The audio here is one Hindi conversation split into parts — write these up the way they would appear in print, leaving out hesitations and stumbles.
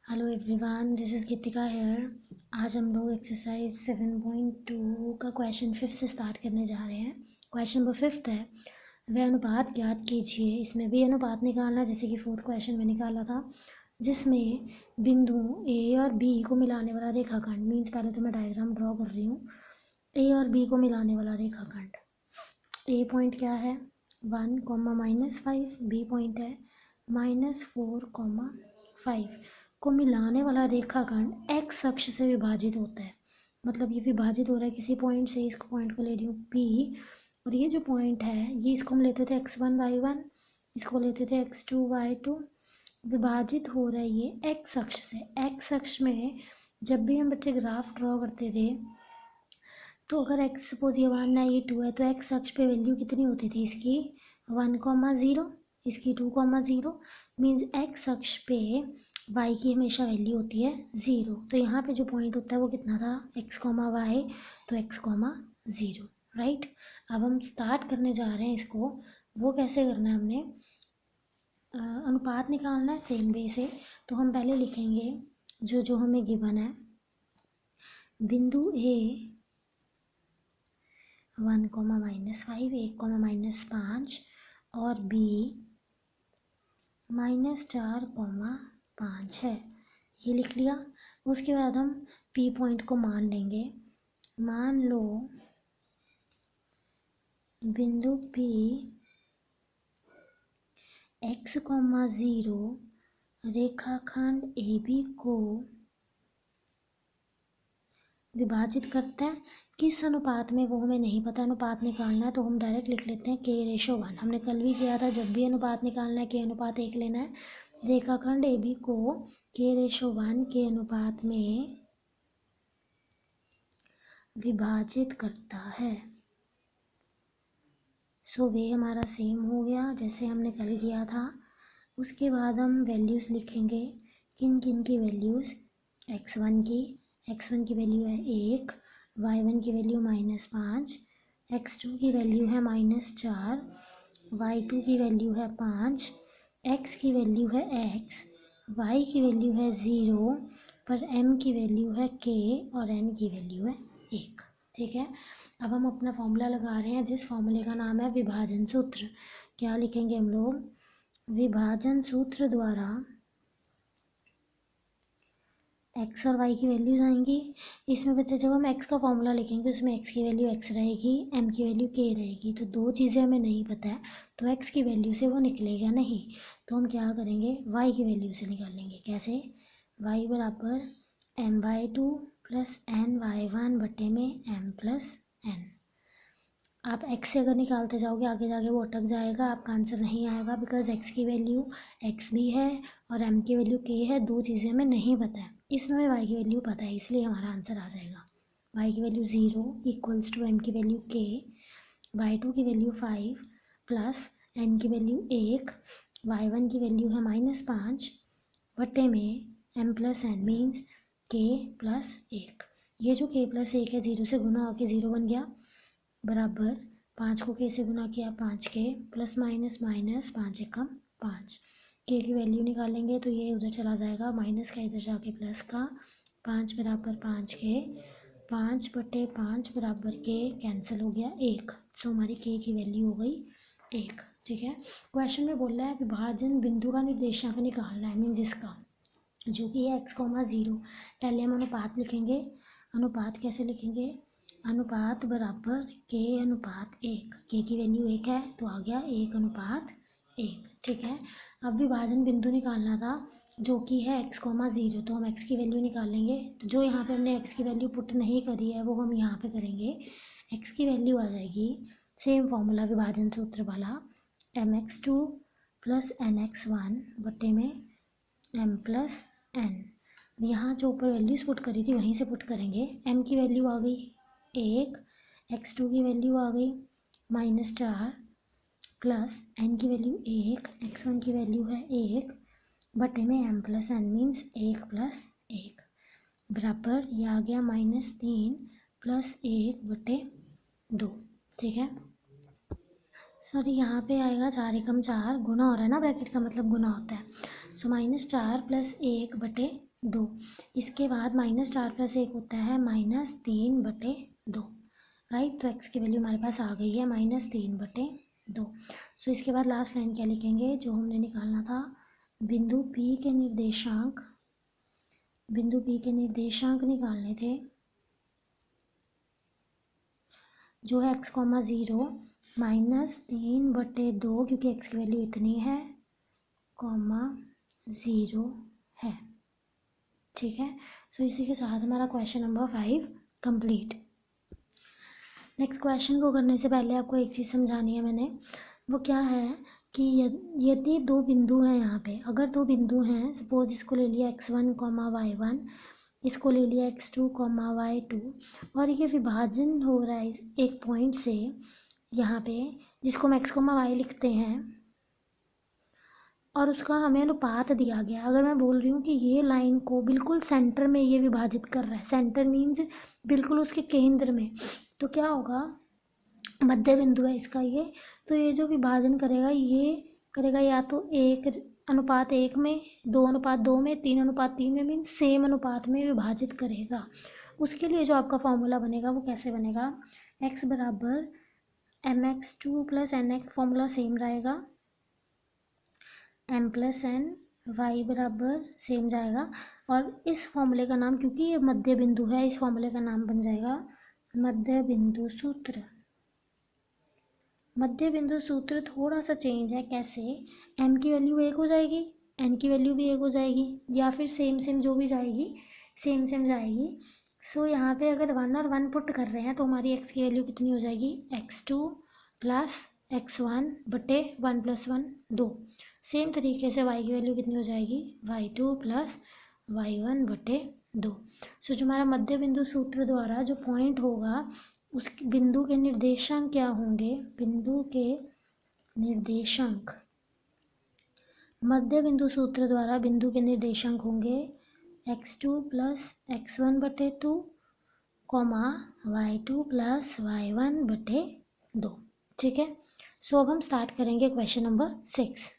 Hello everyone, this is Geetika here. आज हम लोग एक्सरसाइज 7.2 का क्वेश्चन 5 से स्टार्ट करने जा रहे हैं। क्वेश्चन नंबर 5 है, वह अनुपात ज्ञात कीजिए। इसमें भी अनुपात निकालना, जैसे कि फोर्थ क्वेश्चन में निकाला था, जिसमें बिंदु ए और बी को मिलाने वाला रेखाखंड, मीन्स पहले तो मैं डायग्राम ड्रॉ कर रही हूँ। ए और बी को मिलाने वाला रेखाखंड, ए पॉइंट क्या है 1, -5, बी पॉइंट है -4, 5 को मिलाने वाला रेखाखंड एक्स अक्ष से विभाजित होता है। मतलब ये विभाजित हो रहा है किसी पॉइंट से। इसको पॉइंट को ले रही हूँ पी, और ये जो पॉइंट है ये इसको हम लेते थे x1 y1, इसको लेते थे x2 y2। विभाजित हो रहा है ये एक्स अक्ष से। एक्स अक्ष में जब भी हम बच्चे ग्राफ ड्रॉ करते थे, तो अगर x सपोज ये 1 है, ये 2 है, तो एक्स अक्ष पे वैल्यू कितनी होती थी इसकी 1, 0, इसकी 2, 0। मीन्स एक्स अक्ष पे y की हमेशा वैल्यू होती है 0। तो यहाँ पे जो पॉइंट होता है वो कितना था x, y, तो x, 0, राइट। अब हम स्टार्ट करने जा रहे हैं इसको। वो कैसे करना है हमने, अनुपात निकालना है सेम वे से। तो हम पहले लिखेंगे जो हमें गिवन है, बिंदु ए 1, -5, 1, -5 और बी -4, 5 है, ये लिख लिया। उसके बाद हम पी पॉइंट को मान लेंगे। मान लो बिंदु पी x, 0 रेखाखंड AB को विभाजित करता है। किस अनुपात में वो हमें नहीं पता, अनुपात निकालना है तो हम डायरेक्ट लिख लेते हैं k/1। हमने कल भी किया था, जब भी अनुपात निकालना है k/1 लेना है। रेखाखंड AB को k/1 के अनुपात में विभाजित करता है। सो वे हमारा सेम हो गया जैसे हमने कल किया था। उसके बाद हम वैल्यूज़ लिखेंगे, किन किन की वैल्यूज़, x1 की वैल्यू है 1, y1 की वैल्यू -5, x2 की वैल्यू है -4, y2 की वैल्यू है 5, x की वैल्यू है x, y की वैल्यू है 0, पर m की वैल्यू है k और n की वैल्यू है 1। ठीक है। अब हम अपना फॉर्मूला लगा रहे हैं, जिस फॉर्मूले का नाम है विभाजन सूत्र। क्या लिखेंगे हम लोग, विभाजन सूत्र द्वारा x और y की वैल्यूज आएंगी। इसमें बच्चे जब हम x का फॉर्मूला लिखेंगे उसमें x की वैल्यू x रहेगी, m की वैल्यू k रहेगी। तो दो चीज़ें हमें नहीं पता है, तो x की वैल्यू से वो निकलेगा नहीं। तो हम क्या करेंगे, y की वैल्यू से निकालेंगे। कैसे, y बराबर m/2 + n/1 बटे में m+n। आप x से अगर निकालते जाओगे आगे जाके वो अटक जाएगा, आपका आंसर नहीं आएगा। बिकॉज x की वैल्यू x भी है और m की वैल्यू k है, दो चीज़ें हमें नहीं पता है। इसमें हमें y की वैल्यू पता है, इसलिए हमारा आंसर आ जाएगा। y की वैल्यू 0 = m की वैल्यू k, y2 की वैल्यू 5 प्लस n की वैल्यू 1, y1 की वैल्यू है -5 बटे में m+n मीन्स k + 1। ये जो k + 1 है 0 से गुना होकर 0 बन गया, बराबर 5 को k से गुना किया 5k + माइनस 5 एकम 5। k की वैल्यू निकालेंगे तो ये उधर चला जाएगा, माइनस का इधर जाके प्लस का, 5 बराबर 5k, 5 बटे 5 बराबर k, कैंसिल हो गया 1। सो हमारी k की वैल्यू हो गई 1। ठीक है। क्वेश्चन में बोल रहा है विभाजन बिंदु का निर्देशांक निकालना है, मीन जिसका, जो कि है x, 0। पहले हम अनुपात लिखेंगे। अनुपात कैसे लिखेंगे, अनुपात बराबर k/1। k की वैल्यू 1 है तो आ गया 1/1। ठीक है। अब विभाजन बिंदु निकालना था जो कि है x, 0। तो हम x की वैल्यू निकालेंगे। तो जो यहाँ पे हमने x की वैल्यू पुट नहीं करी है वो हम यहाँ पे करेंगे। x की वैल्यू आ जाएगी, सेम फॉर्मूला विभाजन सूत्र वाला, mx2 + nx1 बटे में m+n। यहाँ जो ऊपर वैल्यूज पुट करी थी वहीं से पुट करेंगे। m की वैल्यू आ गई 1, x2 की वैल्यू आ गई -4 प्लस n की वैल्यू 1, x1 की वैल्यू है 1 बटे में m+n मीन्स 1 + 1 बराबर, ये आ गया -3 + 1 बटे 2। ठीक है। सॉरी, यहाँ पे आएगा 4 एकम 4, गुना हो रहा है ना, ब्रैकेट का मतलब गुना होता है। सो -4+1/2। इसके बाद -4+1 होता है -3/2, राइट। तो x की वैल्यू हमारे पास आ गई है -3/2। सो इसके बाद लास्ट लाइन क्या लिखेंगे, जो हमने निकालना था, बिंदु P के निर्देशांक निकालने थे, जो है x, 0 -3/2, क्योंकि x की वैल्यू इतनी है, 0 है, ठीक है। सो इसी के साथ हमारा question number 5 complete. Next question को करने से पहले आपको एक चीज़ समझानी है मैंने, वो क्या है कि यदि दो बिंदु हैं यहाँ पे, अगर दो बिंदु हैं, सपोज इसको ले लिया x1, y1, इसको ले लिया x2, y2, और ये विभाजन हो रहा है एक पॉइंट से यहाँ पे, जिसको हम x, y लिखते हैं, और उसका हमें अनुपात दिया गया। अगर मैं बोल रही हूँ कि ये लाइन को बिल्कुल सेंटर में ये विभाजित कर रहा है, सेंटर मीन्स बिल्कुल उसके केंद्र में, तो क्या होगा, मध्य बिंदु है इसका ये, तो ये जो विभाजन करेगा, ये करेगा या तो 1:1 में, 2:2 में, 3:3 में, मीन्स सेम अनुपात में विभाजित करेगा। उसके लिए जो आपका फॉर्मूला बनेगा वो कैसे बनेगा, x बराबर mx2 + nx, फॉर्मूला सेम रहेगा, m + n, y बराबर सेम जाएगा, और इस फॉर्मूले का नाम, क्योंकि ये मध्य बिंदु है, इस फॉर्मूले का नाम बन जाएगा मध्य बिंदु सूत्र। मध्य बिंदु सूत्र थोड़ा सा चेंज है, कैसे, m की वैल्यू 1 हो जाएगी, n की वैल्यू भी 1 हो जाएगी, या फिर सेम जो भी जाएगी सेम जाएगी। सो यहाँ पे अगर 1 और 1 पुट कर रहे हैं तो हमारी x की वैल्यू कितनी हो जाएगी, x2 + x1 बटे 1 + 1 2। सेम तरीके से y की वैल्यू कितनी हो जाएगी, y2 + y1 बटे 2। सो जो हमारा मध्य बिंदु सूत्र द्वारा जो पॉइंट होगा, उस बिंदु के निर्देशांक क्या होंगे, बिंदु के निर्देशांक, मध्य बिंदु सूत्र द्वारा बिंदु के निर्देशांक होंगे x2 + x1 बटे 2, y2 + y1 बटे 2, ठीक है। सो अब हम स्टार्ट करेंगे क्वेश्चन नंबर 6।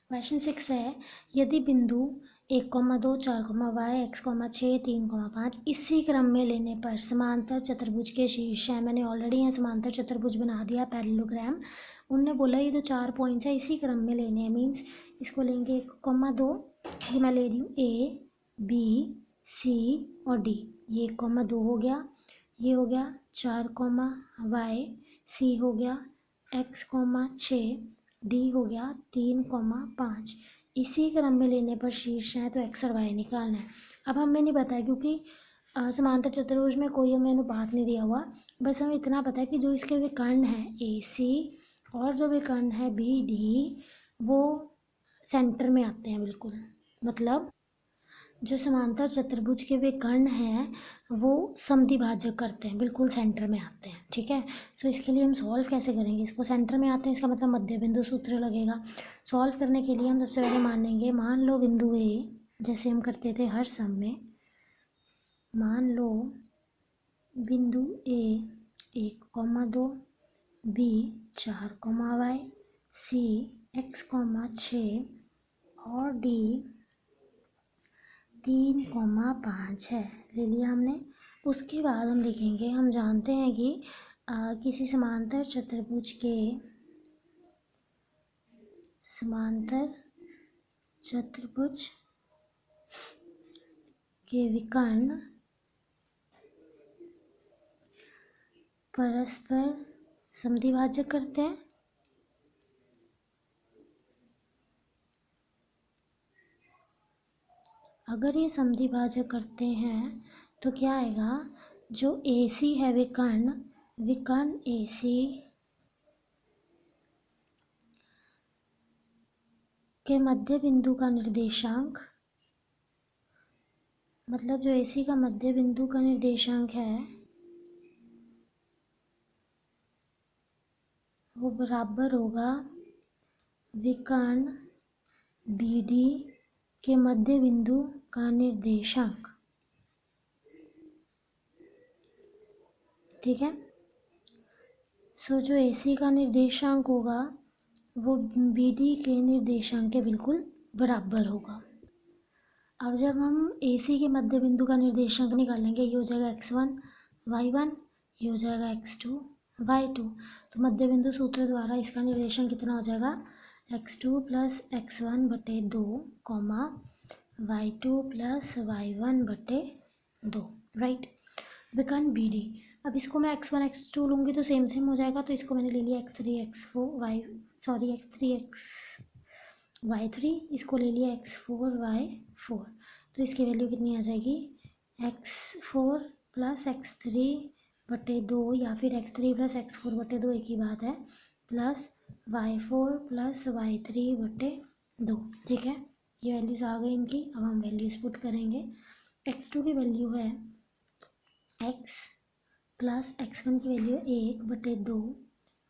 क्वेश्चन 6 है, यदि बिंदु 1, 2, 4, y, x, 6, 3, 5 इसी क्रम में लेने पर समांतर चतुर्भुज के शीर्ष हैं, मैंने ऑलरेडी यहाँ समांतर चतुर्भुज बना दिया, पैरेललोग्राम। उनने बोला ये जो 4 पॉइंट्स है इसी क्रम में लेने हैं, मीन्स इसको लेंगे 1, 2, ये मैं ले रही हूँ A, B, C और D, ये 1, 2 हो गया, ये हो गया 4, y, C हो गया x, 6, D हो गया 3, 5। इसी क्रम में लेने पर शीर्ष है, तो x और y निकालना है। अब हमें नहीं पता है, क्योंकि समांतर चतुर्भुज में कोई हमें अनुपात नहीं दिया हुआ, बस हमें इतना पता है कि जो इसके विकर्ण है AC और जो विकर्ण है BD, वो सेंटर में आते हैं बिल्कुल, मतलब जो समांतर चतुर्भुज के विकर्ण हैं वो समद्विभाजक करते हैं, बिल्कुल सेंटर में आते हैं, ठीक है। सो इसके लिए हम सॉल्व कैसे करेंगे, इसको सेंटर में आते हैं, इसका मतलब मध्य बिंदु सूत्र लगेगा। सॉल्व करने के लिए हम सबसे पहले मानेंगे, मान लो बिंदु A, जैसे हम करते थे हर सम में, मान लो बिंदु A 1, 2, B 4, y, C x, 6 और D 3, 5 है, ले लिया हमने। उसके बाद हम लिखेंगे, हम जानते हैं कि किसी समांतर चतुर्भुज के विकर्ण परस्पर समद्विभाजक करते हैं। अगर ये समद्विभाजक करते हैं तो क्या आएगा, जो AC है विकर्ण AC के मध्य बिंदु का निर्देशांक, मतलब जो AC का मध्य बिंदु का निर्देशांक है वो बराबर होगा विकर्ण BD के मध्य बिंदु का निर्देशांक, ठीक है। सो जो AC का निर्देशांक होगा वो बी डी के निर्देशांक के बिल्कुल बराबर होगा। अब जब हम ए सी के मध्य बिंदु का निर्देशांक निकालेंगे, ये हो जाएगा x1 y1, ये हो जाएगा x2 y2। तो मध्य बिंदु सूत्र द्वारा इसका निर्देशांक कितना हो जाएगा, x2 प्लस x1 बटे 2 कॉमा y2 प्लस y1 बटे 2, राइट। विकर्ण बी डी, अब इसको मैं x1 x2 लूँगी तो सेम सेम हो जाएगा, तो इसको मैंने ले लिया x3 y3, इसको ले लिया x4 y4। तो इसकी वैल्यू कितनी आ जाएगी, x4 प्लस x3 बटे 2, या फिर x3 प्लस x4 बटे 2 एक ही बात है, प्लस y4 प्लस y3 बटे 2। ठीक है, ये वैल्यूज आ गई इनकी। अब हम वैल्यूज पुट करेंगे। x2 की वैल्यू है x प्लस x1 की वैल्यू 1 बटे 2,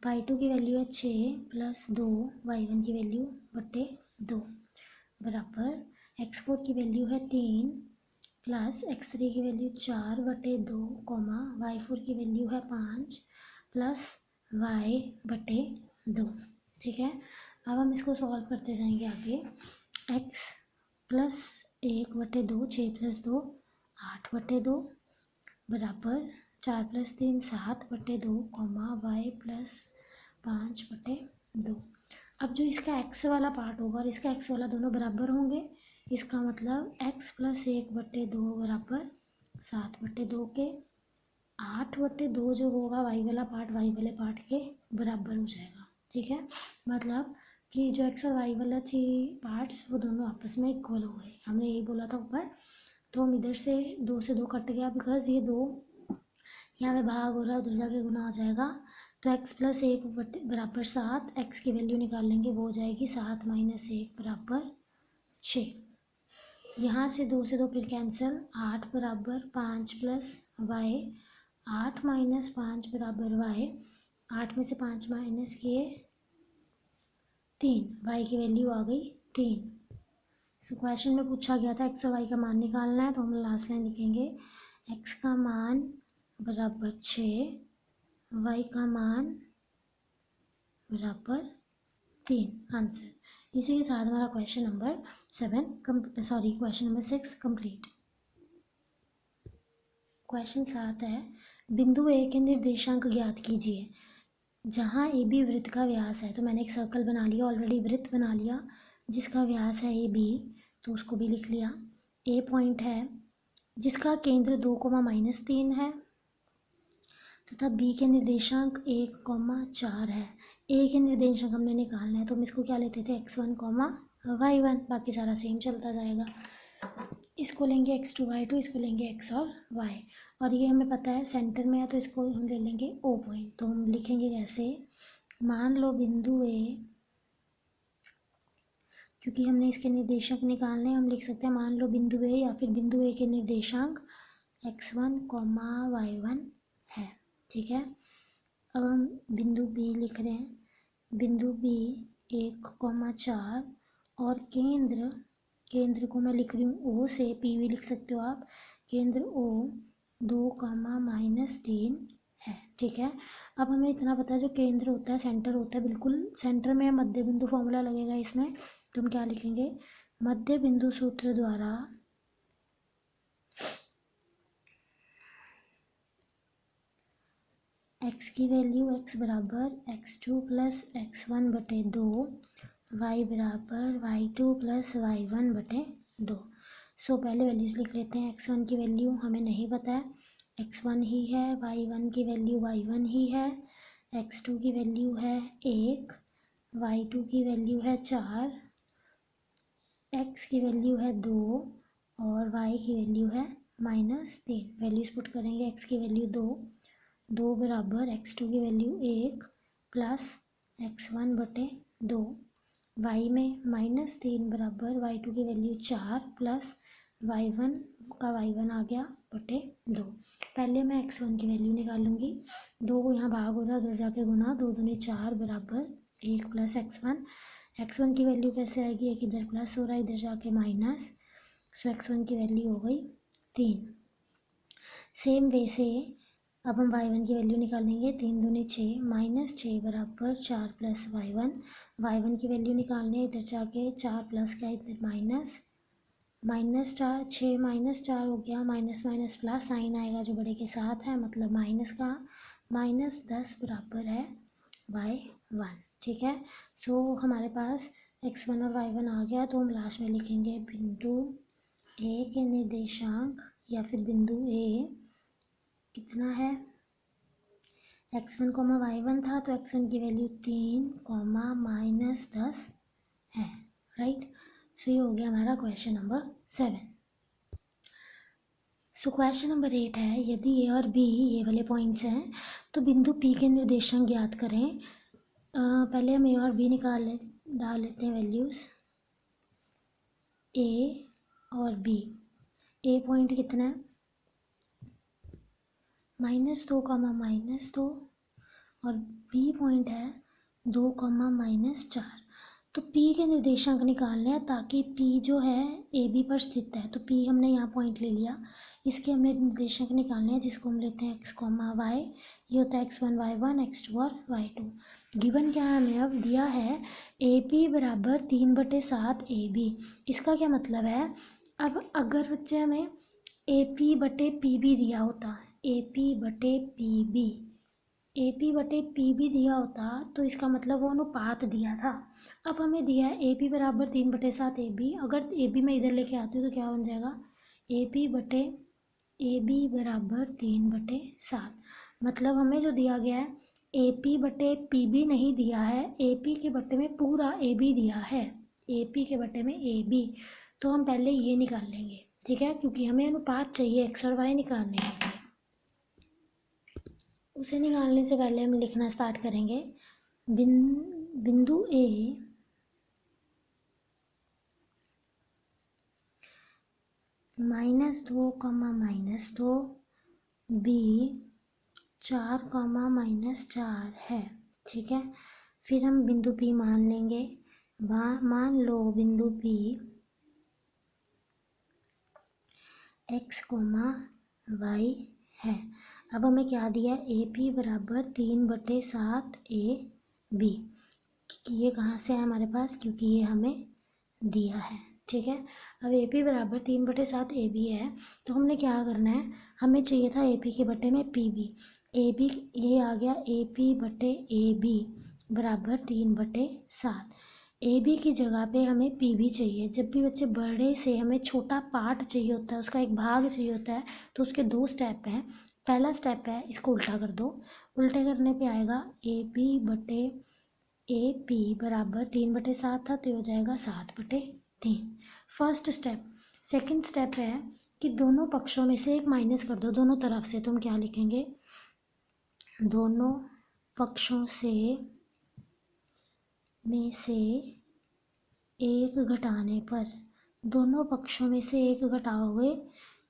y2 की वैल्यू है 6 प्लस 2, y1 की वैल्यू बटे 2 बराबर x4 की वैल्यू है 3 प्लस x3 की वैल्यू 4 बटे 2 कॉमा y4 की वैल्यू है 5 प्लस y बटे 2। ठीक है, अब हम इसको सॉल्व करते जाएंगे आगे। x प्लस 1 बटे 2, 6 प्लस 2 8 बटे 2 बराबर 4 प्लस 3 7 बटे 2 कॉमा y प्लस 5 बटे 2। अब जो इसका x वाला पार्ट होगा और इसका x वाला दोनों बराबर होंगे, इसका मतलब x प्लस 1 बटे 2 बराबर 7 बटे 2 के 8 बटे 2 जो होगा y वाला पार्ट y वाले पार्ट के बराबर हो जाएगा। ठीक है, मतलब कि जो x और y वाला थी पार्ट्स वो दोनों आपस में इक्वल हो गए, हमने यही बोला था ऊपर। तो हम इधर से 2 से 2 कट गया, बिकॉज ये 2 यहाँ पे भाग हो रहा है, उधर जाके गुना हो जाएगा। तो x प्लस 1 बराबर 7, x की वैल्यू निकाल लेंगे, वो हो जाएगी 7 माइनस 1 बराबर 6। यहाँ से 2 से 2 फिर कैंसिल, 8 बराबर 5 प्लस y, 8 माइनस 5 बराबर y, 8 में से 5 माइनस किए 3, y की वैल्यू आ गई 3। सो क्वेश्चन में पूछा गया था x और y का मान निकालना है, तो हम लास्ट लाइन लिखेंगे x का मान बराबर 6, y का मान बराबर 3, आंसर। इसी के साथ हमारा क्वेश्चन नंबर 6 कंप्लीट। क्वेश्चन 7 है, बिंदु ए के निर्देशांक ज्ञात कीजिए। जहाँ ए बी वृत्त का व्यास है, तो मैंने एक सर्कल बना लिया ऑलरेडी, वृत्त बना लिया जिसका व्यास है ए बी, तो उसको भी लिख लिया। ए पॉइंट है जिसका केंद्र 2,-3 है तथा बी के निर्देशांक 1,4 है। ए के निर्देशांक हमने निकालना है, तो हम इसको क्या लेते थे, x1, y1, बाकी सारा सेम चलता जाएगा। इसको लेंगे x2, y2, इसको लेंगे x और y, और ये हमें पता है सेंटर में है, तो इसको हम ले लेंगे O पॉइंट। तो हम लिखेंगे कैसे, मान लो बिंदु ए, क्योंकि हमने इसके निर्देशांक निकालने, हम लिख सकते हैं मान लो बिंदु ए, या फिर बिंदु ए के निर्देशांक x1, y1 है। ठीक है, अब हम बिंदु बी लिख रहे हैं, बिंदु बी 1,4 और केंद्र को मैं लिख रही हूँ O से, PV लिख सकते हो आप, केंद्र O 2,-3 है। ठीक है, अब हमें इतना पता है जो केंद्र होता है सेंटर होता है, बिल्कुल सेंटर में मध्य बिंदु फॉर्मूला लगेगा इसमें, तो हम क्या लिखेंगे, मध्य बिंदु सूत्र द्वारा x की वैल्यू x बराबर x2 प्लस x1 बटे 2, y बराबर y2 प्लस y1 बटे 2। सो पहले वैल्यूज लिख लेते हैं। x1 की वैल्यू हमें नहीं पता है, x1 ही है, y1 की वैल्यू y1 ही है, x2 की वैल्यू है 1, y2 की वैल्यू है 4, x की वैल्यू है 2 और y की वैल्यू है -3। वैल्यूज पुट करेंगे, x की वैल्यू 2 बराबर x2 की वैल्यू 1 प्लस x1 बटे 2, y में -3 बराबर y2 की वैल्यू 4 प्लस y1 का y1 आ गया बटे 2। पहले मैं x1 की वैल्यू निकालूंगी, 2 को यहाँ भाग हो रहा है, उधर जाके गुना, 2 दूनी 4 बराबर 1 प्लस x1 की वैल्यू कैसे आएगी, एक इधर प्लस हो रहा है, इधर जाके माइनस, सो x1 की वैल्यू हो गई 3। सेम वे से अब हम y1 की वैल्यू निकालेंगे। 3 दूनी 6 -6 बराबर 4 + y1 की वैल्यू निकालने इधर जाके 4 प्लस का इधर माइनस -4 6 -4 हो गया, माइनस माइनस प्लस साइन आएगा जो बड़े के साथ है, मतलब माइनस का -10 बराबर है y1। ठीक है, सो हमारे पास x1 और y1 आ गया। तो हम लास्ट में लिखेंगे बिंदु ए के निर्देशांक या फिर बिंदु ए कितना है, x1, y1 था तो x1 की वैल्यू 3, -10 है। राइट, सो ये हो गया हमारा question number 7। So question number 8 है, यदि ए और बी ये वाले पॉइंट्स हैं तो बिंदु पी के निर्देशांक ज्ञात करें। पहले हम ए और बी डाल लेते हैं वैल्यूज़। ए और बी, ए पॉइंट कितना है -2, -2 और बी पॉइंट है 2, -4। तो P के निर्देशांक निकालने हैं ताकि P जो है ए बी पर स्थित है। तो P हमने यहाँ पॉइंट ले लिया, इसके हमने निर्देशांक निकालने हैं जिसको हम लेते हैं x, y। ये होता है x1 y1, x2 और y2। गिवन क्या है हमें, अब दिया है AP बराबर 3/7 AB। इसका क्या मतलब है, अब अगर बच्चे हमें AP/PB दिया होता, AP/PB दिया होता तो इसका मतलब वो अनुपात दिया था। अब हमें दिया है AP बराबर 3/7 AB। अगर AB में इधर लेके आती हूँ तो क्या बन जाएगा, AP/AB बराबर 3/7। मतलब हमें जो दिया गया है AP/PB नहीं दिया है, AP के बट्टे में पूरा AB दिया है, AP के बट्टे में AB। तो हम पहले ये निकाल लेंगे, ठीक है, क्योंकि हमें अनुपात चाहिए x और y निकालने के लिए। उसे निकालने से पहले हम लिखना स्टार्ट करेंगे। बिंदु ए -2, -2, बी 4, -4 है। ठीक है, फिर हम बिंदु पी मान लेंगे। मान लो बिंदु पी x, y है। अब हमें क्या दिया है, AP बराबर 3/7 AB। ये कहाँ से है हमारे पास, क्योंकि ये हमें दिया है। ठीक है, अब AP बराबर 3/7 AB है तो हमने क्या करना है, हमें चाहिए था AP के बट्टे में PB। AB ये आ गया, AP/AB बराबर 3/7। AB की जगह पे हमें PB चाहिए। जब भी बच्चे बड़े से हमें छोटा पार्ट चाहिए होता है, उसका एक भाग चाहिए होता है, तो उसके 2 स्टेप हैं। पहला स्टेप है इसको उल्टा कर दो, उल्टे करने पे आएगा AP बराबर 3/7 था तो ये हो जाएगा 7/3 फर्स्ट स्टेप। सेकंड स्टेप है कि दोनों पक्षों में से एक माइनस कर दो, दोनों तरफ से। तो हम क्या लिखेंगे, दोनों पक्षों में से एक घटाने पर, दोनों पक्षों में से एक घटाओगे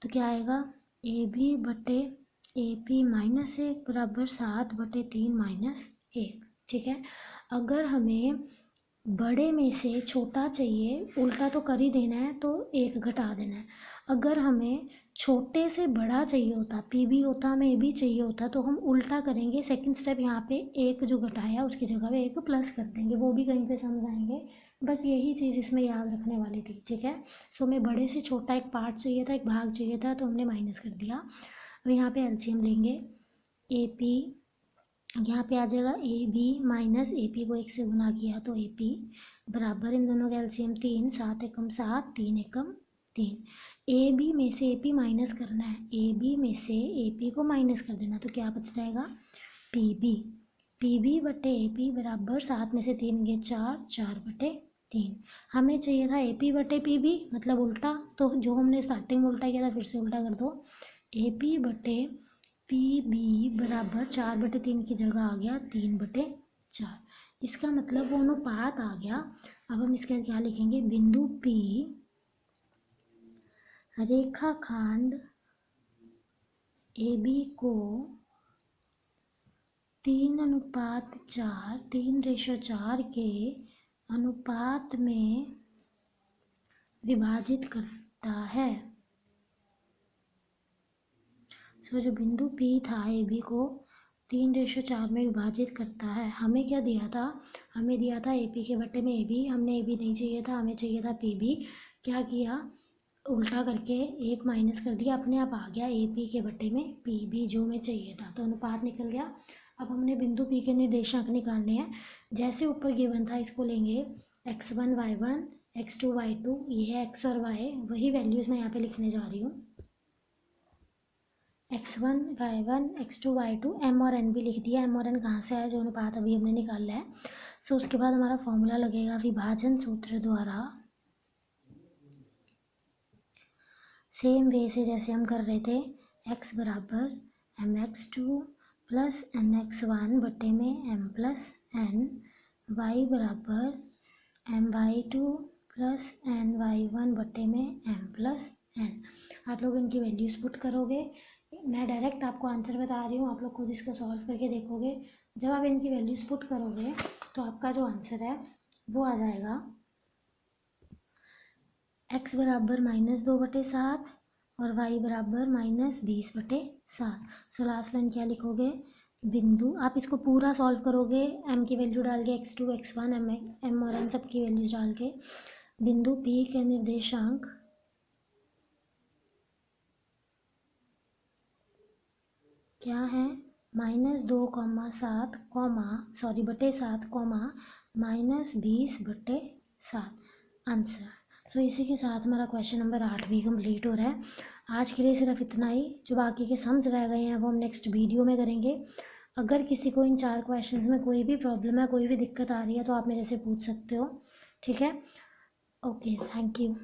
तो क्या आएगा, AB/AP -1 बराबर 7/3 -1। ठीक है, अगर हमें बड़े में से छोटा चाहिए, उल्टा तो कर ही देना है तो एक घटा देना है। अगर हमें छोटे से बड़ा चाहिए होता, PB होता, हमें AB चाहिए होता, तो हम उल्टा करेंगे। सेकंड स्टेप यहाँ पे एक जो घटाया उसकी जगह पे एक प्लस कर देंगे, वो भी कहीं पे समझाएंगे। बस यही चीज़ इसमें याद रखने वाली थी। ठीक है, सो हमें बड़े से छोटा एक पार्ट चाहिए था, एक भाग चाहिए था, तो हमने माइनस कर दिया। अब यहाँ पे एलसीएम लेंगे, AP यहाँ पे आ जाएगा AB माइनस AP को 1 से गुना किया तो AP बराबर, इन दोनों का एलसीएम 3, 7 एकम 7, 3 एकम 3। AB में से AP माइनस करना है, AB में से AP को माइनस कर देना, तो क्या बच जाएगा, PB/AP बराबर 7 में से 3 गए 4, 4/3। हमें चाहिए था AP/PB, मतलब उल्टा, तो जो हमने स्टार्टिंग में उल्टा किया था फिर से उल्टा कर दो। AP/PB बराबर 4/3 की जगह आ गया 3/4। इसका मतलब वो अनुपात आ गया। अब हम इसका क्या लिखेंगे, बिंदु P रेखाखंड AB को 3:4, 3:4 के अनुपात में विभाजित करता है। सो जो बिंदु P था ए बी को 3:4 में विभाजित करता है। हमें क्या दिया था, हमें दिया था ए पी के बट्टे में ए बी, हमने ए बी नहीं चाहिए था, हमें चाहिए था पी बी। क्या किया, उल्टा करके 1 माइनस कर दिया, अपने आप आ गया ए पी के बट्टे में पी बी जो हमें चाहिए था, तो अनुपात निकल गया। अब हमने बिंदु P के निर्देशांक निकालने हैं। जैसे ऊपर गिवन था इसको लेंगे x1 y1 x2 y2, ये है x और y, वही वैल्यूज़ मैं यहाँ पे लिखने जा रही हूँ। x1 y1 x2 y2, m और n भी लिख दिया। m और n कहाँ से आया, जो अनुपात अभी हमने निकाला है। सो उसके बाद हमारा फॉर्मूला लगेगा विभाजन सूत्र द्वारा, सेम वे से जैसे हम कर रहे थे, x बराबर mx2 प्लस nx1 बटे में m प्लस n, y बराबर my2 प्लस ny1 बटे में m प्लस n। आप लोग इनकी वैल्यूज़ पुट करोगे, मैं डायरेक्ट आपको आंसर बता रही हूँ, आप लोग खुद इसको सॉल्व करके देखोगे। जब आप इनकी वैल्यूज़ पुट करोगे तो आपका जो आंसर है वो आ जाएगा x बराबर -2/7 और y बराबर -20/7। सो लास्ट लाइन क्या लिखोगे, बिंदु, आप इसको पूरा सॉल्व करोगे m की वैल्यू डाल के, x2 x1 m और n सब की वैल्यूज डाल के, बिंदु P के निर्देशांक क्या है, -2,7 -20/7 आंसर। सो इसी के साथ हमारा क्वेश्चन नंबर 8 भी कंप्लीट हो रहा है। आज के लिए सिर्फ इतना ही, जो बाकी के सम्स रह गए हैं वो हम नेक्स्ट वीडियो में करेंगे। अगर किसी को इन 4 क्वेश्चंस में कोई भी प्रॉब्लम है, कोई भी दिक्कत आ रही है, तो आप मेरे से पूछ सकते हो, ठीक है। Okay, thank you.